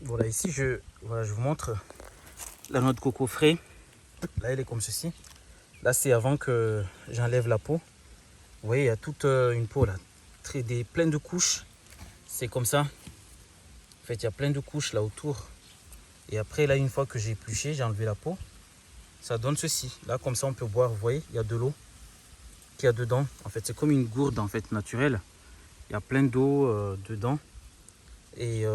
Voilà, ici voilà, je vous montre la noix de coco frais. Là, elle est comme ceci. Là, c'est avant que j'enlève la peau. Vous voyez, il y a toute une peau là, plein de couches. C'est comme ça. En fait, il y a plein de couches là autour. Et après, là, une fois que j'ai épluché, j'ai enlevé la peau, ça donne ceci. Là, comme ça, on peut boire. Vous voyez, il y a de l'eau qu'il y a dedans. En fait, c'est comme une gourde en fait naturelle. Il y a plein d'eau dedans. Et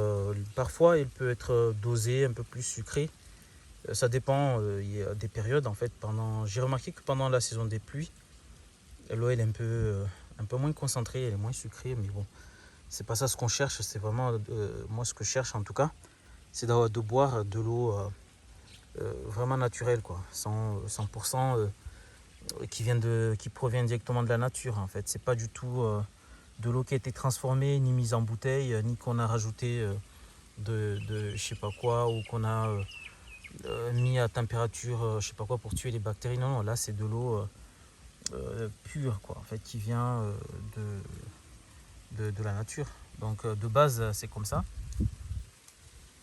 parfois, elle peut être dosée, un peu plus sucrée. Ça dépend, il y a des périodes en fait. J'ai remarqué que pendant la saison des pluies, l'eau elle est un peu moins concentrée, elle est moins sucrée, mais bon, c'est pas ça ce qu'on cherche. C'est vraiment, moi ce que je cherche en tout cas, c'est de boire de l'eau vraiment naturelle, quoi, 100% qui provient directement de la nature en fait. C'est pas du tout de l'eau qui a été transformée, ni mise en bouteille, ni qu'on a rajouté de je sais pas quoi, ou qu'on a mis à température, je sais pas quoi, pour tuer les bactéries. Non, non, là c'est de l'eau pure, quoi, en fait, qui vient de la nature. Donc de base, c'est comme ça.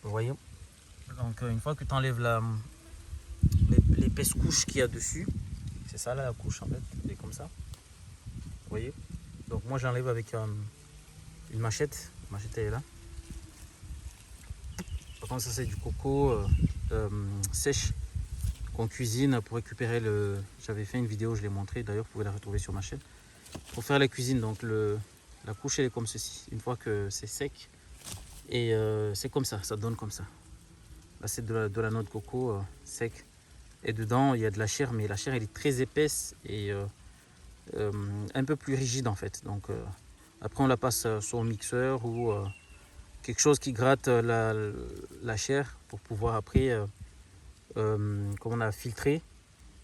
Vous voyez. Donc une fois que tu enlèves l'épaisse couche qu'il y a dessus, c'est ça là la couche en fait, elle est comme ça. Vous voyez. Donc moi j'enlève avec une machette. La machette elle est là. Par contre ça c'est du coco sèche qu'on cuisine pour récupérer le. J'avais fait une vidéo, je l'ai montré. D'ailleurs vous pouvez la retrouver sur ma chaîne. Pour faire la cuisine, donc la couche elle est comme ceci. Une fois que c'est sec, et c'est comme ça donne comme ça. Là c'est de la noix de coco sec. Et dedans il y a de la chair, mais la chair elle est très épaisse et un peu plus rigide en fait. Donc après on la passe sur un mixeur ou quelque chose qui gratte la chair pour pouvoir après, comme on a filtré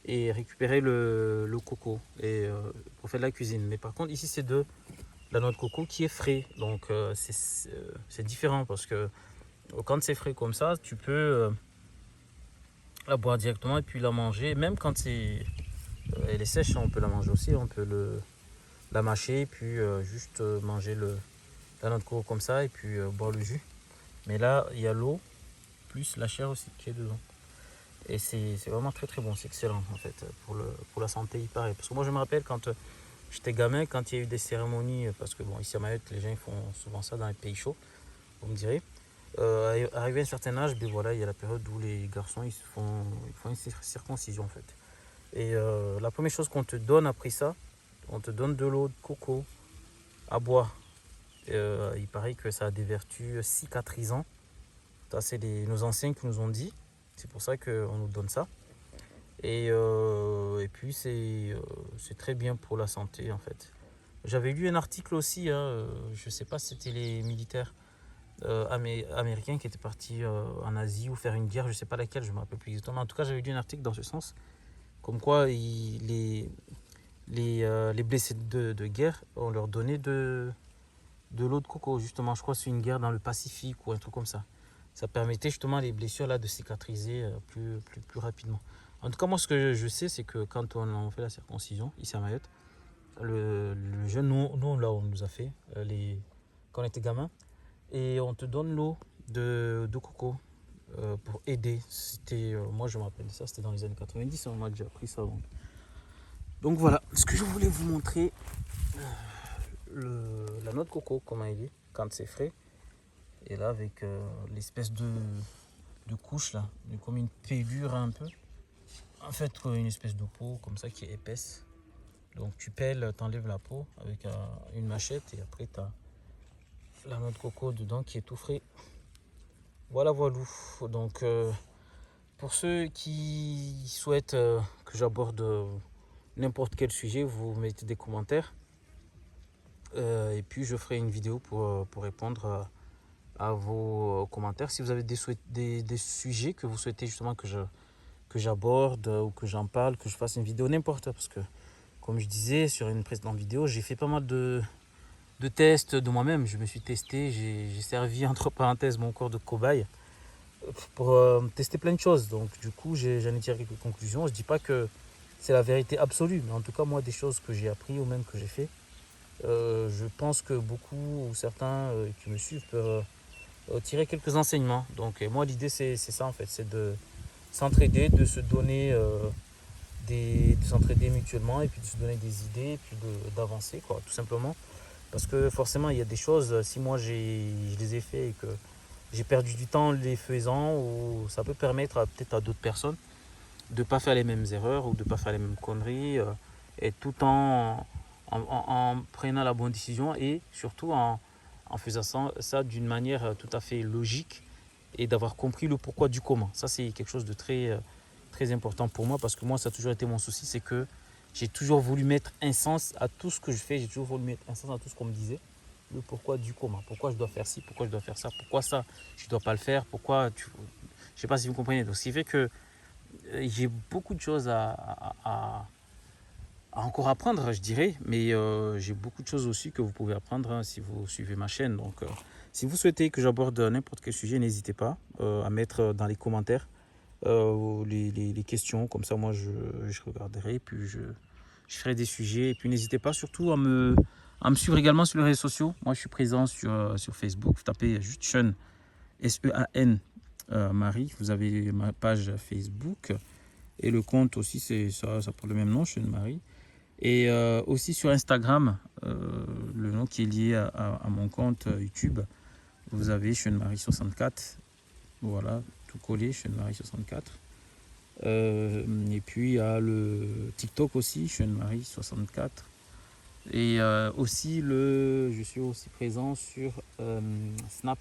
et récupérer le coco et pour faire de la cuisine. Mais par contre ici c'est de la noix de coco qui est frais, donc c'est différent parce que quand c'est frais comme ça, tu peux la boire directement et puis la manger. Même quand elle est sèche, on peut la manger aussi. On peut la mâcher puis juste manger la noix de coco comme ça et puis boire le jus. Mais là, il y a l'eau plus la chair aussi qui est dedans. Et c'est vraiment très très bon, c'est excellent en fait pour la santé, il paraît. Parce que moi je me rappelle quand j'étais gamin, quand il y a eu des cérémonies, parce que bon, ici à Mayotte, les gens ils font souvent ça dans les pays chauds, vous me direz. Arrivé à un certain âge, ben voilà, il y a la période où les garçons ils font une circoncision en fait. Et la première chose qu'on te donne après ça, on te donne de l'eau de coco à boire. Il paraît que ça a des vertus cicatrisantes. Ça, c'est nos anciens qui nous ont dit. C'est pour ça qu'on nous donne ça. Et puis, c'est très bien pour la santé, en fait. J'avais lu un article aussi, hein, je ne sais pas si c'était les militaires américains qui étaient partis en Asie ou faire une guerre, je ne sais pas laquelle, je ne me rappelle plus exactement. En tout cas, j'avais lu un article dans ce sens, comme quoi les blessés de guerre, on leur donnait de l'eau de coco, justement. Je crois que c'est une guerre dans le Pacifique ou un truc comme ça. Ça permettait justement les blessures là de cicatriser plus rapidement. En tout cas, moi, ce que je sais, c'est que quand on fait la circoncision, ici à Mayotte, le jeune, nous là, on nous a fait quand on était gamin, et on te donne l'eau de coco pour aider. Moi, je me rappelle de ça, c'était dans les années 90, on m'a déjà appris ça. Donc voilà, ce que je voulais vous montrer, la noix de coco, comment elle est, quand c'est frais. Et là, avec l'espèce de couche là, comme une pelure un peu. En fait, une espèce de peau comme ça qui est épaisse. Donc tu pèles, t'enlèves la peau avec une machette et après tu as la noix de coco dedans qui est tout frais. Voilà, voilà. Donc pour ceux qui souhaitent que j'aborde n'importe quel sujet, vous mettez des commentaires. Et puis je ferai une vidéo pour répondre à vos commentaires. Si vous avez des sujets que vous souhaitez justement que j'aborde ou que j'en parle, que je fasse une vidéo, n'importe. Parce que comme je disais sur une précédente vidéo, j'ai fait pas mal de tests de moi-même. Je me suis testé, j'ai servi entre parenthèses mon corps de cobaye pour tester plein de choses. Donc du coup, j'en ai tiré quelques conclusions. Je dis pas que c'est la vérité absolue, mais en tout cas, moi, des choses que j'ai appris ou même que j'ai fait, je pense que beaucoup ou certains qui me suivent tirer quelques enseignements. Donc moi l'idée c'est ça en fait, c'est de s'entraider, de se donner de s'entraider mutuellement et puis de se donner des idées et puis d'avancer quoi, tout simplement. Parce que forcément il y a des choses, si moi je les ai fait et que j'ai perdu du temps les faisant, ou ça peut permettre peut-être à d'autres personnes de ne pas faire les mêmes erreurs ou de ne pas faire les mêmes conneries, et tout en prenant la bonne décision et surtout en faisant ça d'une manière tout à fait logique et d'avoir compris le pourquoi du comment. Ça, c'est quelque chose de très important pour moi parce que moi, ça a toujours été mon souci, c'est que j'ai toujours voulu mettre un sens à tout ce que je fais, j'ai toujours voulu mettre un sens à tout ce qu'on me disait, le pourquoi du comment, pourquoi je dois faire ci, pourquoi je dois faire ça, pourquoi ça, je ne dois pas le faire, pourquoi tu... Je ne sais pas si vous comprenez. Donc, ce qui fait que j'ai beaucoup de choses à encore apprendre, je dirais, mais j'ai beaucoup de choses aussi que vous pouvez apprendre hein, si vous suivez ma chaîne. Donc, si vous souhaitez que j'aborde n'importe quel sujet, n'hésitez pas à mettre dans les commentaires les questions. Comme ça, moi, je regarderai, puis je ferai des sujets. Et puis, n'hésitez pas surtout à me suivre également sur les réseaux sociaux. Moi, je suis présent sur Facebook. Vous tapez juste Sean, S-E-A-N, Marie. Vous avez ma page Facebook. Et le compte aussi, c'est ça porte le même nom, Sean Marie. Et aussi sur Instagram, le nom qui est lié à mon compte YouTube, vous avez Sean Marie 64. Voilà, tout collé, Sean Marie 64. Et puis il y a le TikTok aussi, Sean Marie 64. Et aussi je suis aussi présent sur Snap.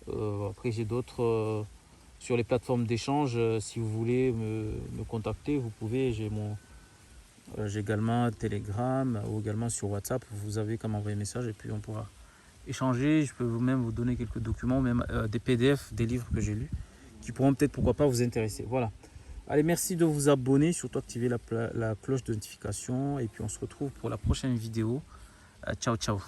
Après j'ai d'autres sur les plateformes d'échange. Si vous voulez me contacter, vous pouvez. J'ai également Telegram ou également sur WhatsApp. Vous avez comme envoyer un message et puis on pourra échanger. Je peux même vous donner quelques documents, même des PDF, des livres que j'ai lus, qui pourront peut-être pourquoi pas vous intéresser. Voilà. Allez, merci de vous abonner, surtout activer la cloche de notification et puis on se retrouve pour la prochaine vidéo. Ciao, ciao.